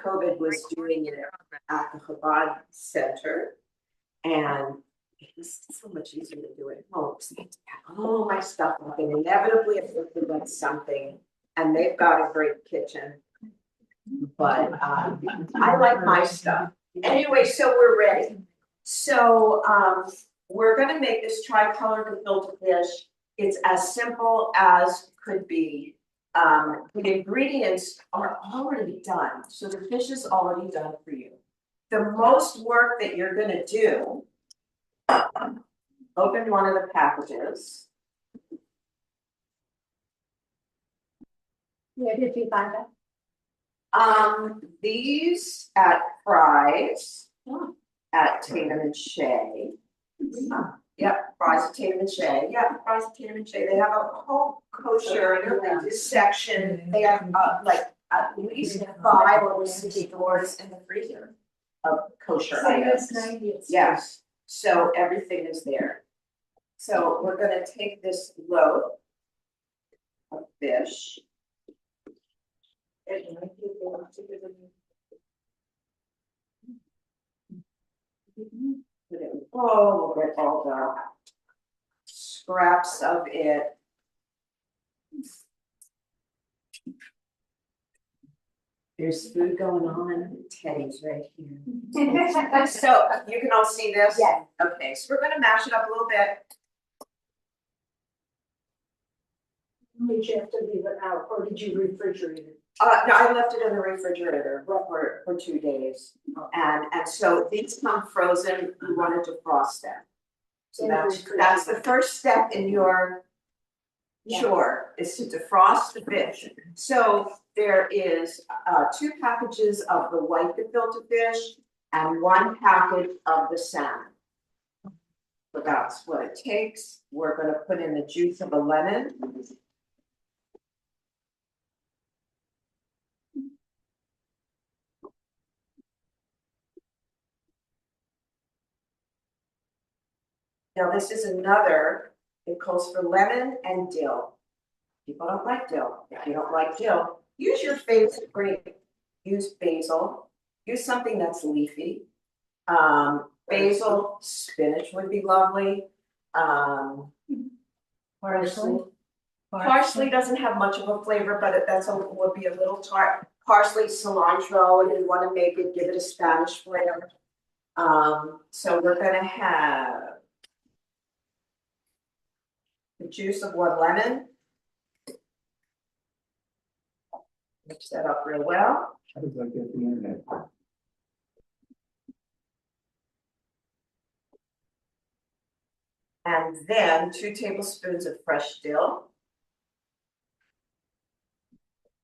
COVID was doing it at the Chabad Center, and it was so much easier to do it at home. So I had to pack all my stuff up, and inevitably it would prevent something. And they've got a great kitchen, but I like my stuff. Anyway, so we're ready. So we're going to make this tricolor gefilte fish. It's as simple as could be. The ingredients are already done, so the fish is already done for you. The most work that you're going to do, open one of the packages. Where did you find that? These at Fry's, at Tatum and Shea. Yep, Fry's at Tatum and Shea. Yep, Fry's at Tatum and Shea. They have a whole kosher section. They have like at least 5 or 6 stores in the freezer of kosher items. Yes, so everything is there. So we're going to take this load of fish. Oh, look at all the scraps of it. There's food going on. Teddy's right here. So you can all see this? Yeah. Okay, so we're gonna mash it up a little bit. Did you have to leave it out, or did you refrigerate it? No, I left it in the refrigerator for 2 days. And so these come frozen. We wanted to frost them. So that's the first step in your chore, is to defrost the fish. So there is 2 packages of the white gefilte fish and 1 package of the salmon. So that's what it takes. We're going to put in the juice of a lemon. Now this is another, it calls for lemon and dill. People don't like dill. If you don't like dill, use your favorite green. Use basil. Use something that's leafy. Basil, spinach would be lovely. Parsley. Parsley doesn't have much of a flavor, but would be a little tart. Parsley, cilantro, and you want to make it, give it a Spanish flavor. So we're going to have the juice of 1 lemon. Mix that up real well. How does that get the internet? And then 2 tablespoons of fresh dill.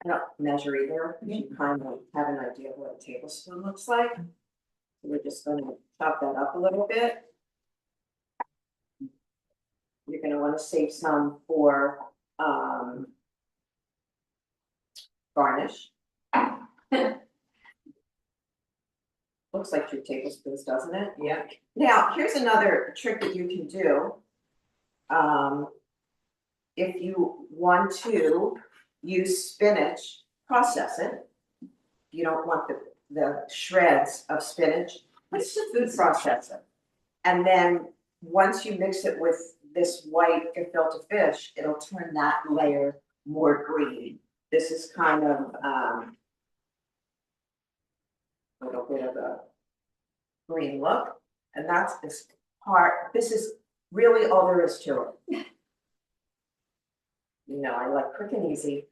I don't measure either. You kind of have an idea of what a tablespoon looks like. So we're just going to chop that up a little bit. You're going to want to save some for garnish. Looks like 2 tablespoons, doesn't it? Yeah. Now, here's another trick that you can do. If you want to use spinach, process it. You don't want the shreds of spinach, but it's a food processor. And then once you mix it with this white gefilte fish, it'll turn that layer more green. This is kind of a little bit of a green look, and that's this part. This is really all there is to it. You know, I like quick and easy,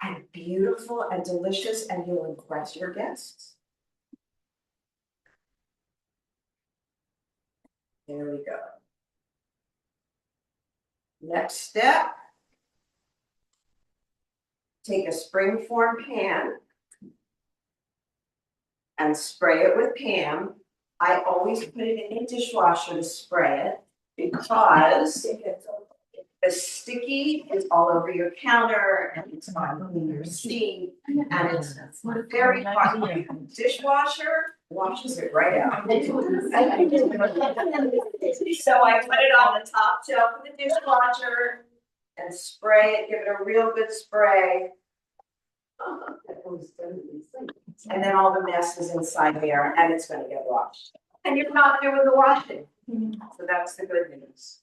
and beautiful and delicious, and you'll impress your guests. There we go. Next step, take a springform pan and spray it with Pam. I always put it in a dishwasher to spray it because the sticky is all over your counter and it's on your sink and it's very hard. Dishwasher washes it right out. So I put it on the top shelf of the dishwasher and spray it, give it a real good spray. and then all the mess is inside there and it's gonna get washed. And you're not doing the washing, so that's the good news.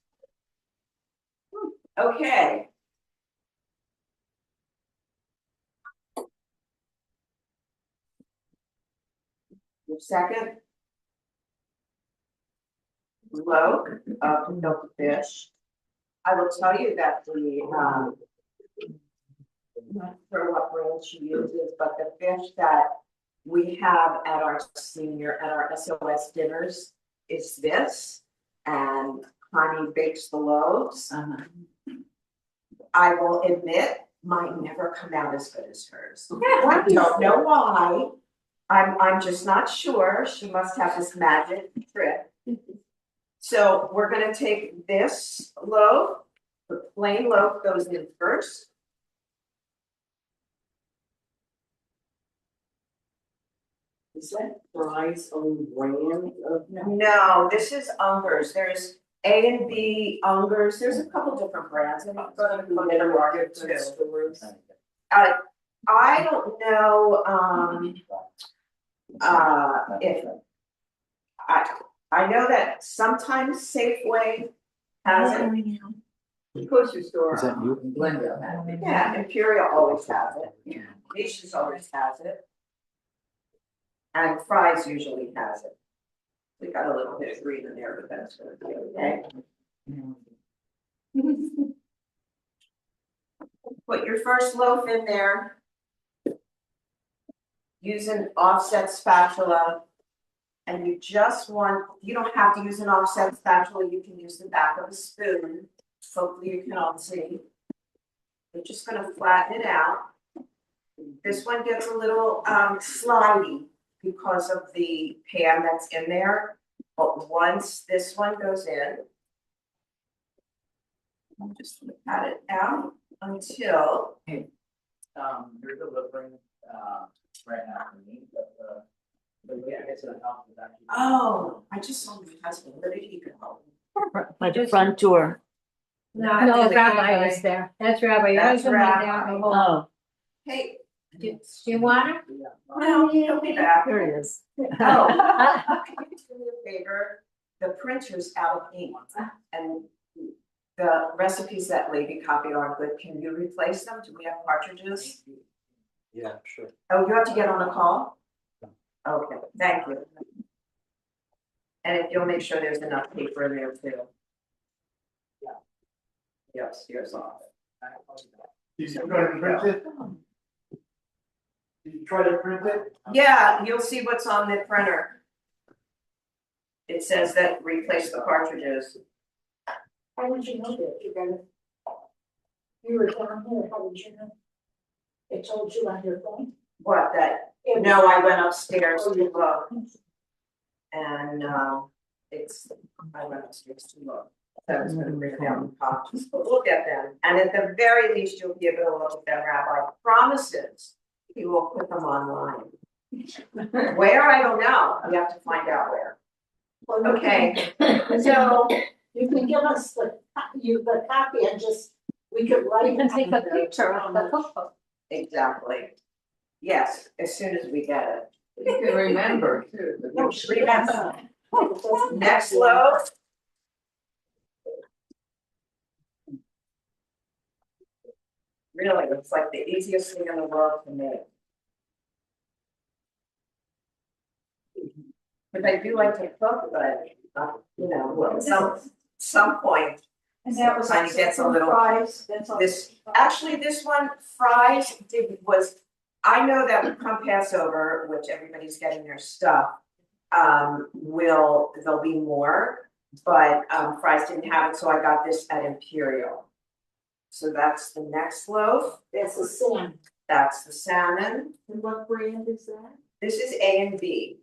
Okay. Your second load of gefilte fish. I will tell you that the, not sure what brand she uses, but the fish that we have at our SOS dinners is this, and Connie bakes the loaves. I will admit, mine never come out as good as hers. I don't know why. I'm just not sure. She must have this magic trick. So we're gonna take this loaf, the plain loaf goes in first. Is that Fry's own brand of? No, this is Unger's. There's A and B Unger's. There's a couple different brands and it's going to go to the market too. I don't know, if I know that sometimes Safeway has it. Grocery store. Is that you? Glendale has it. Yeah, Imperial always has it. Nations always has it. And Fry's usually has it. We got a little bit of green in there, but that's gonna be okay. Put your first loaf in there. Use an offset spatula. And you just want, you don't have to use an offset spatula, you can use the back of a spoon. Hopefully you can all see. We're just gonna flatten it out. This one gets a little slidey because of the pan that's in there. But once this one goes in, I'm just gonna pat it out until. You're delivering, right now for me, but yeah, I guess the house is actually. Oh, I just saw my husband, where did he go? By the front door. No, Rabbi is there. That's Rabbi. Your That's husband went Rabbi. down the hall. Oh, Hey. Do you want it? No, he'll be back. there it is. Oh, can you do me a favor? The printer's out of ink and the recipes that lady copied aren't good. Can you replace them? Do we have cartridges? Yeah, sure. Oh, you have to get on a call? Okay, thank you. And if you'll make sure there's enough paper in there too. Yeah. Yes, here's all. You still gonna print it? Did you try to print it? Yeah, you'll see what's on the printer. It says that replace the cartridges. How did you know that? You were down here, how did you know? It told you on your phone? What, that, It was- no, I went upstairs to look. And I went upstairs to look. So I was gonna bring down the copies, but we'll get them. And at the very least, you'll be able to look at them. Rabbi promises he will put them online. Where, I don't know. We have to find out where. Okay, so You can give us the copy and just, we could write. You can take a picture of the cookbook. exactly. Yes, as soon as we get it. You can remember too. No, Remember. Next loaf. Really, it's like the easiest thing in the world to make. But I do like to cook, but you know, at some point, And that was Kind of gets a little- fries, that's all. actually, this one, fries I know that we come Passover, which everybody's getting their stuff. There'll be more, but fries didn't have it, so I got this at Imperial. So that's the next loaf, That's the same. that's the salmon, And what brand is that? this is A and B.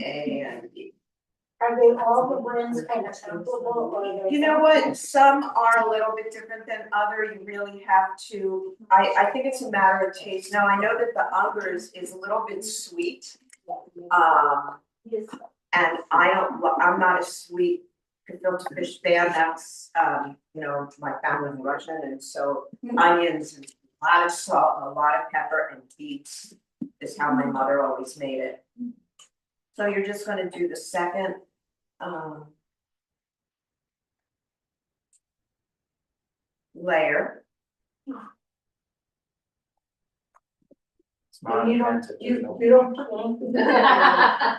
A and B. Are they all the brands kind of comparable or are they? You know what, some are a little bit different than other, you really have to, I think it's a matter of taste. Now, I know that the Ungers is a little bit sweet. Yes. And I'm not a sweet gefilte fish fan, that's, my family's Russian, and so onions and lot of salt, and a lot of pepper, and beets is how my mother always made it. So you're just gonna do the second, layer. It's not You don't, offensive, you no. don't put anything.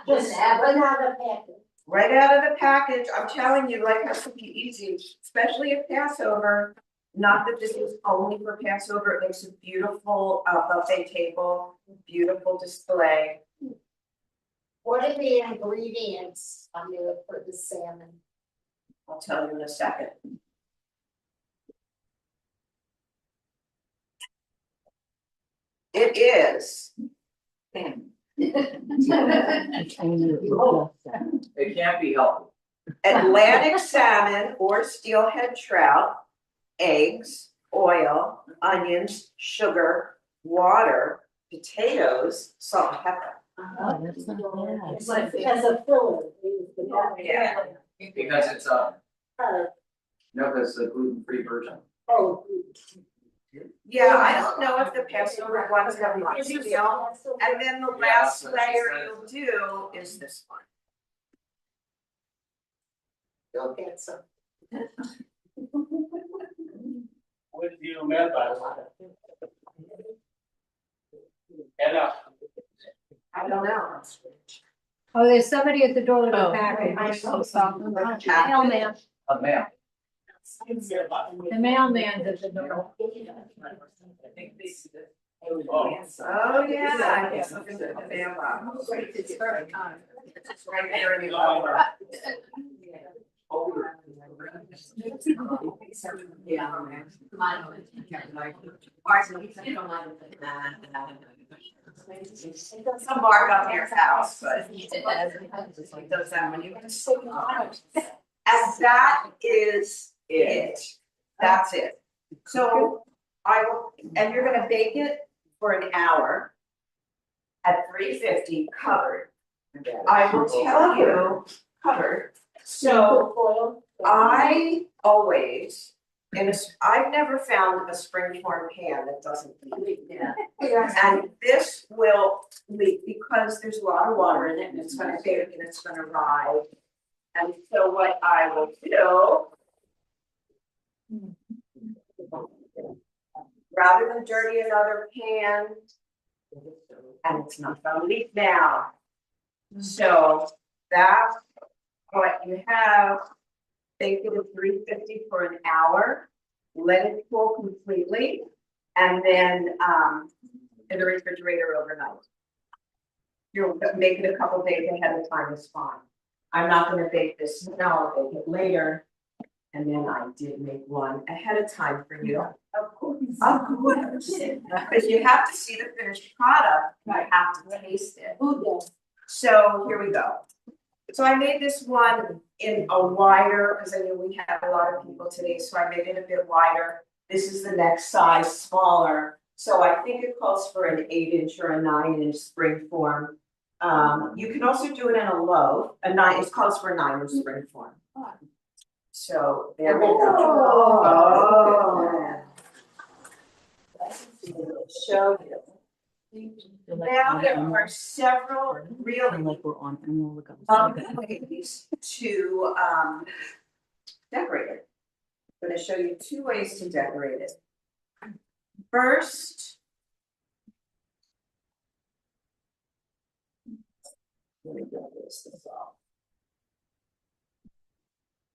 Just have another packet. Right out of the package, I'm telling you, life has to be easy, especially at Passover. Not that this is only for Passover, it makes a beautiful buffet table, beautiful display. What are the ingredients I'm gonna put the salmon? I'll tell you in a second. It is It can't be healthy. Atlantic salmon or steelhead trout, eggs, oil, onions, sugar, water, potatoes, salt and pepper. Oh, that's not bad. It's like, as a filler. Yeah. Because it's no, because the gluten-free version. Oh. Yeah, I don't know if the Passover ones have much steel. And then the last layer you'll do is this one. You'll get some. What do you mean by that? I don't know. Oh, there's somebody at the door with a Oh. package. Mailman. A mail. The mailman's at the door. Oh, yeah, I guess I'm gonna put the mailbox. It's right there in the over. Some mark on your house, but it does that when you. And that is it. That's it. So I will, and you're gonna bake it for an hour at 350 covered. I will tell you, covered. So I always, I've never found a springform pan that doesn't leak. Yeah. And this will leak because there's a lot of water in it and it's gonna bake and it's gonna rise. And so what I will do, rather than dirty another pan, and it's not gonna leak now. So that's what you have. Bake it at 350 for an hour, let it cool completely, and then in the refrigerator overnight. You'll make it a couple days ahead of time, is fine. I'm not gonna bake this now, I'll bake it later. And then I did make one ahead of time for you. Of course. Of course. Because you have to see the finished product, you have to taste it. So here we go. So I made this one in a wider, because I knew we had a lot of people today, so I made it a bit wider. This is the next size, smaller. So I think it calls for an 8-inch or a 9-inch spring form. You can also do it in a loaf, it calls for a 9-inch spring form. So there we go. Oh. Show you. Now there are several really Like we're on, I'm gonna look up. ways to decorate it. I'm gonna show you 2 ways to decorate it. First. Let me go this off.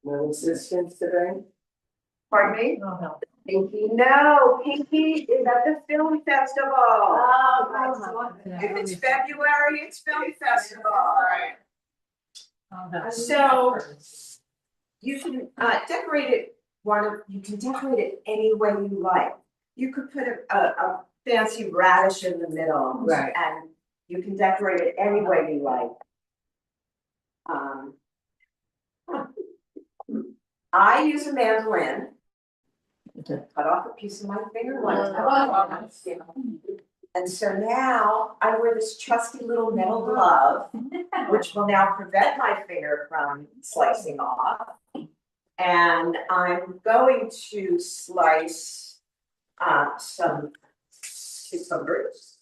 No assistance today? Pardon me? No. Pinky, no, Pinky is at the film festival. If it's February, it's film festival. So you can decorate it you can decorate it any way you like. You could put a fancy radish in the middle. Right. And you can decorate it any way you like. I use a mandolin. Cut off a piece of my finger one time. And so now I wear this trusty little metal glove, which will now prevent my finger from slicing off. And I'm going to slice some cucumbers.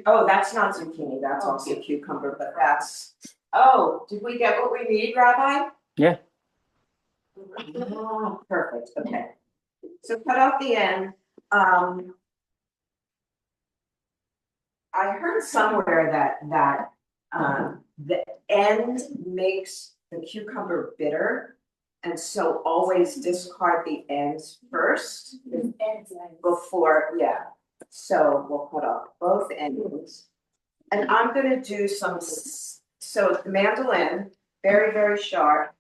Oh, that's not zucchini, that's also cucumber, but that's, oh, did we get what we need, Rabbi? Yeah. Oh, perfect, okay. So cut off the end, I heard somewhere that the end makes the cucumber bitter. And so always discard the ends first before, yeah. So we'll cut off both ends. And I'm gonna do some, so the mandolin, very, very sharp.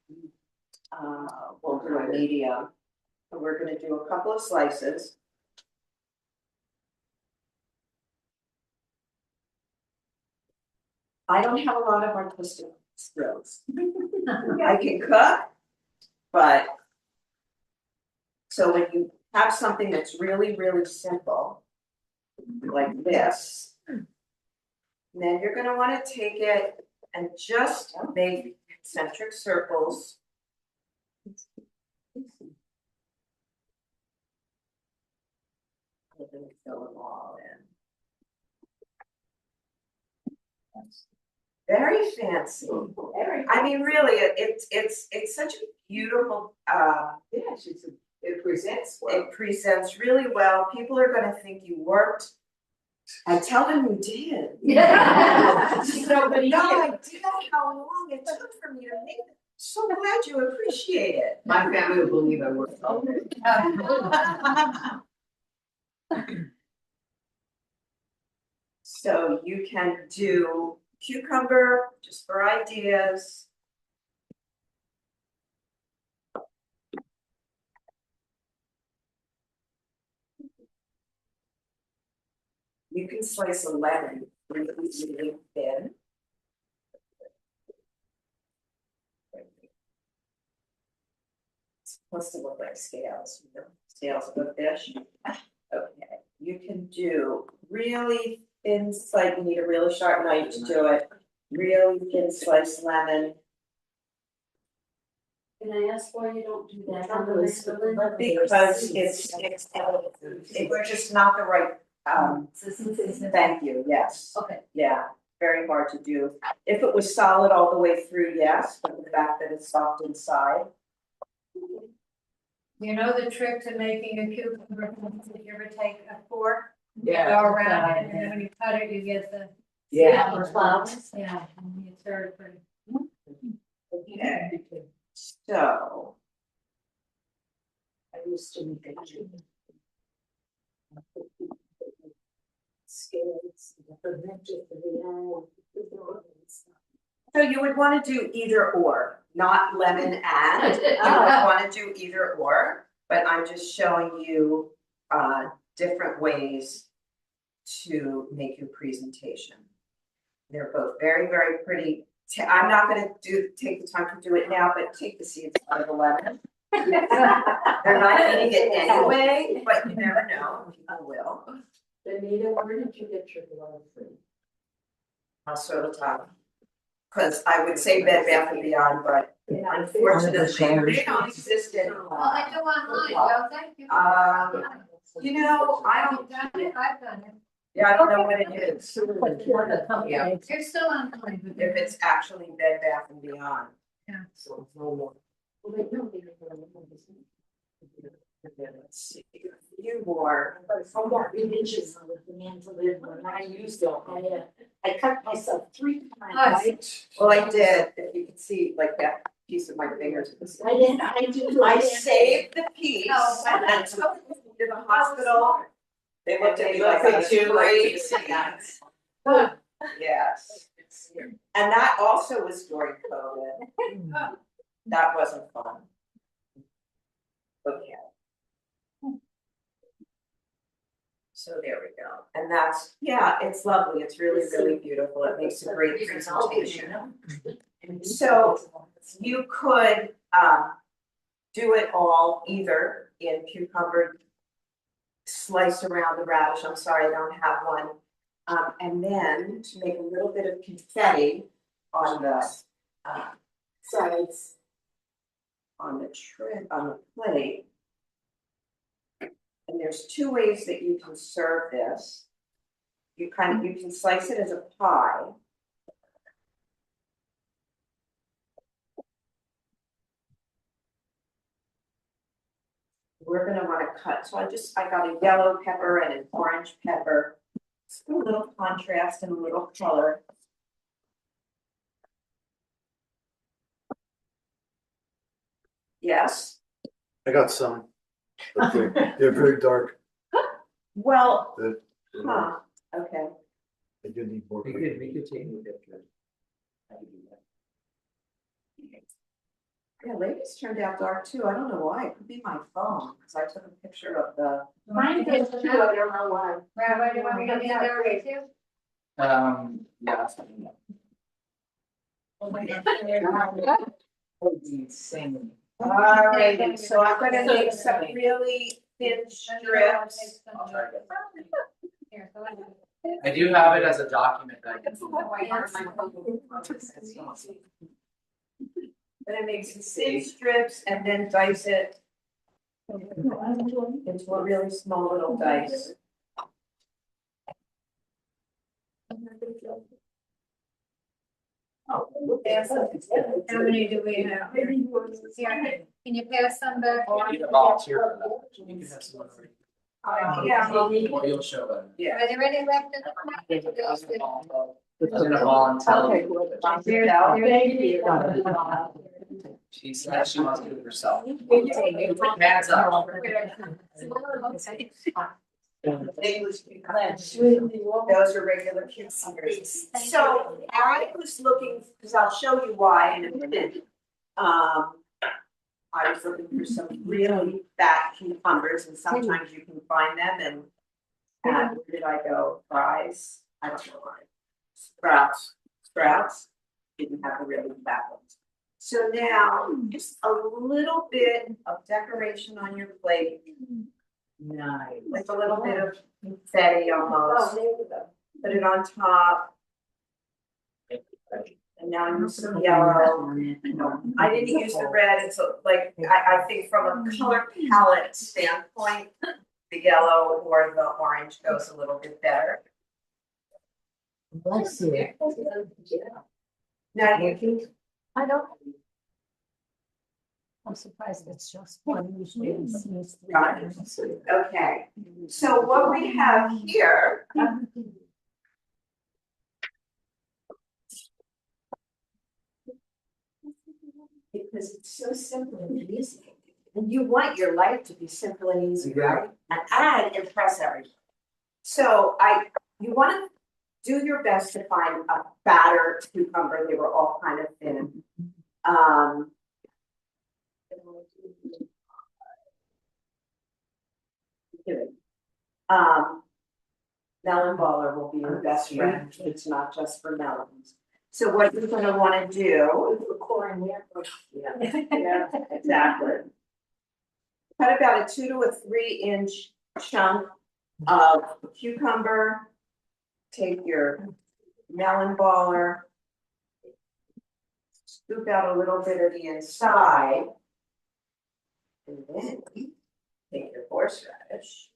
We'll do a medium. And we're gonna do a couple of slices. I don't have a lot of artistic skills. I can cook, but. So when you have something that's really, really simple, like this, then you're gonna wanna take it and just make concentric circles. I'm gonna fill them all in. Very fancy. I mean, really, it's such a beautiful, Yes, it presents well. it presents really well. People are gonna think you worked. And tell them you did. Yeah. Nobody did. I did how long it took for me to make it. So glad you appreciate it. My family will believe I worked all day. So you can do cucumber, just for ideas. You can slice a lemon really, really thin. It's supposed to look like scales, you know, scales of a fish. Okay, you can do really thin slice, you need a really sharp knife to do it. Really thin sliced lemon. Can I ask why you don't do that on the mandolin? Because it's just not the right, thank you, yes. Okay. Yeah, very hard to do. If it was solid all the way through, yes, but the fact that it's soft inside. You know the trick to making a cucumber, did you ever take a fork, Yeah. go around it, and then when you cut it, you get the. Yeah. The flowers. Yeah, and it's very pretty. Okay, so. I used to make it. Scales, fermented for the So you would wanna do either or, not lemon and, you would wanna do either or, but I'm just showing you different ways to make your presentation. They're both very, very pretty. I'm not gonna take the time to do it now, but take the seeds out of the lemon. They're not eating it anyway, but you never know, people will. Benita, where did you get your love from? I'll show the top. Cause I would say Bed Bath and Beyond, but unfortunately, they don't exist anymore. Well, I do online, well, thank you. You know, I don't, I've done it, I've done it. yeah, I don't know what it is, Yeah. You're still online, but. if it's actually Bed Bath and Beyond. So it's no more. Well, they don't even know. Let's see, a few more. I got religious with the mandolin when I used it. I cut myself 3 times. Well, I did, if you could see like that piece of my fingers. I did. I saved the piece and took it to the hospital. They looked at me like I was crazy. Yes. And that also was during COVID. That wasn't fun. Okay. So there we go. And that's, yeah, it's lovely. It's really, really beautiful. It makes a great presentation. So you could do it all either in cucumber, slice around the radish. I'm sorry, I don't have one. And then to make a little bit of confetti on the sides on the on the plate. And there's two ways that you can serve this. You can slice it as a pie. We're gonna wanna cut, so I got a yellow pepper and an orange pepper. Just a little contrast and a little color. Yes, I got some, but they're very dark. well, The- huh, okay. I do need more. We could take a picture. I could do that. Yeah, ladies turned out dark too, I don't know why, it could be my phone, because I took a picture of the. Mine does too, I don't know why. Rabbi, do you want me to go down there with you? Yeah, that's something that would be insane. Alrighty, so I'm gonna make some really thin strips. I'll try to get that. Here, go ahead. I do have it as a document that I can. Gonna make some thin strips and then dice it into a really small little dice. How many do we have? Here, can you pass some back? I need a volunteer for that. You can have some already. Yeah. Well, you'll show them. Yeah. Are there any left in the packet? I'm gonna volunteer. Thank She said she wants to do it herself. Hands up. Those are regular cucumbers. So I was looking, because I'll show you why in a minute. I was looking for some really fat cucumbers, and sometimes you can find them and where did I go? Fries? I don't know why. Sprouts didn't have the really fat ones. So now, just a little bit of decoration on your plate. Nice. Like a little bit of confetti almost. Put it on top. And now use some yellow. I didn't use the red, it's like, I think from a color palette standpoint, the yellow or the orange goes a little bit better. Bless you. Now you can, I don't. I'm surprised it's just one, usually it's three. Got it. Okay, so what we have here. Because it's so simple and easy. And you want your life to be simple and easy, right? And impress everybody. So you want to do your best to find a fatter cucumber. They were all kind of thin. Melon baller will be your best friend. It's not just for melons. So what you're gonna wanna do. Yeah, exactly. Cut about a 2 to a 3 inch chunk of cucumber. Take your melon baller. Scoop out a little bit of the inside. And then take your horseradish.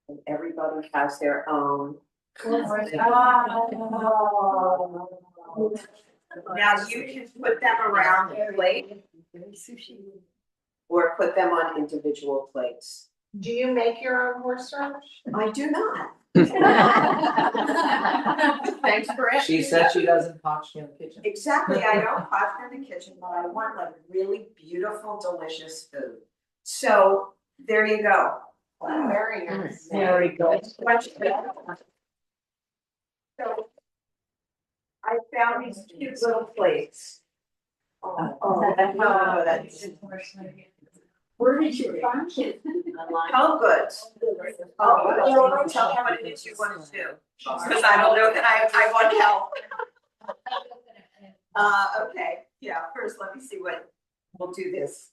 And everybody has their own. Now you can put them around the plate. Or put them on individual plates. Do you make your own horseradish? I do not. Thanks for asking. She said she doesn't potch in the kitchen. Exactly, I don't pot in the kitchen, but I want like really beautiful, delicious food. So there you go. Very nice. Very good. So I found these cute little plates. Where did you find it? How good? Oh, good. Tell me what it is you want to do, because I don't know that I want help. Okay, yeah, first let me see what, we'll do this.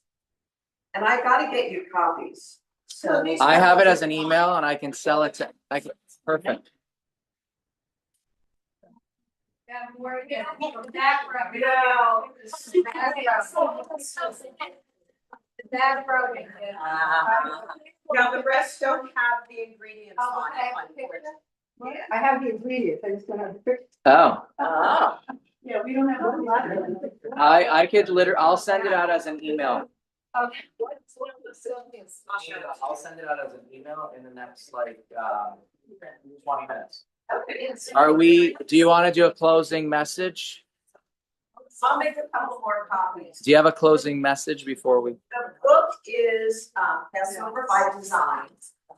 And I gotta get you copies, so. I have it as an email and I can sell it to, perfect. Got more, yeah, that road. No. The back road. Now, the rest don't have the ingredients Oh, on okay. it, unfortunately. Yeah. I have the ingredients, I just don't have the picture. Oh, Oh. Yeah, we don't have a lot of them. I could I'll send it out as an email. Okay. I'll send it out as an email in the next 20 minutes. Okay. Do you want to do a closing message? I'll make a couple more copies. Do you have a closing message before we? The book is Passover by Design,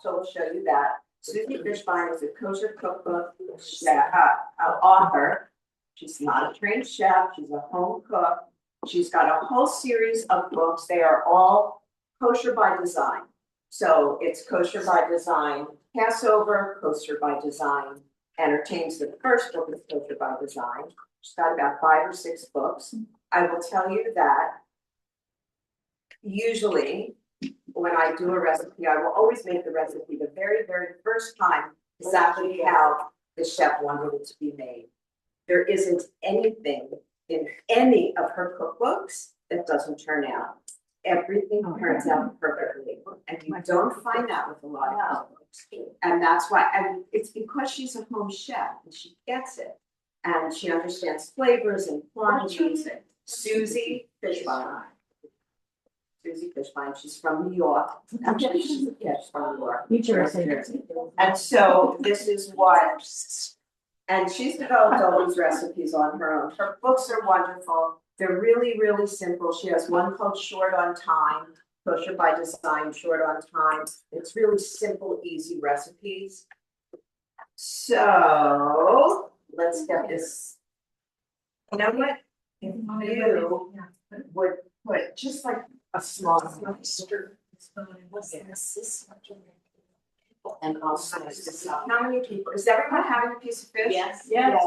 so we'll show you that. Susie Fishbein is a kosher cookbook author. She's not a trained chef, she's a home cook. She's got a whole series of books. They are all kosher by design. So it's kosher by design, Passover, kosher by design, Entertains. The first book is kosher by design. She's got about 5 or 6 books. I will tell you that usually when I do a recipe, I will always make the recipe the very, very first time exactly how the chef wanted it to be made. There isn't anything in any of her cookbooks that doesn't turn out. Everything turns out perfectly, and you don't find that with a lot of cookbooks. And that's why, and it's because she's a home chef and she gets it. And she understands flavors and quantities. Susie Fishbein. Susie Fishbein, she's from New York. Actually, she's from New York. New Jersey. And so this is what, and she's developed all these recipes on her own. Her books are wonderful. They're really, really simple. She has one called Short on Time, Kosher by Design, Short on Time. It's really simple, easy recipes. So let's get this. You know what? If you would put just like a small slicer. And I'll slice this up. How many people? Is everyone having a piece of fish? Yes. Yes.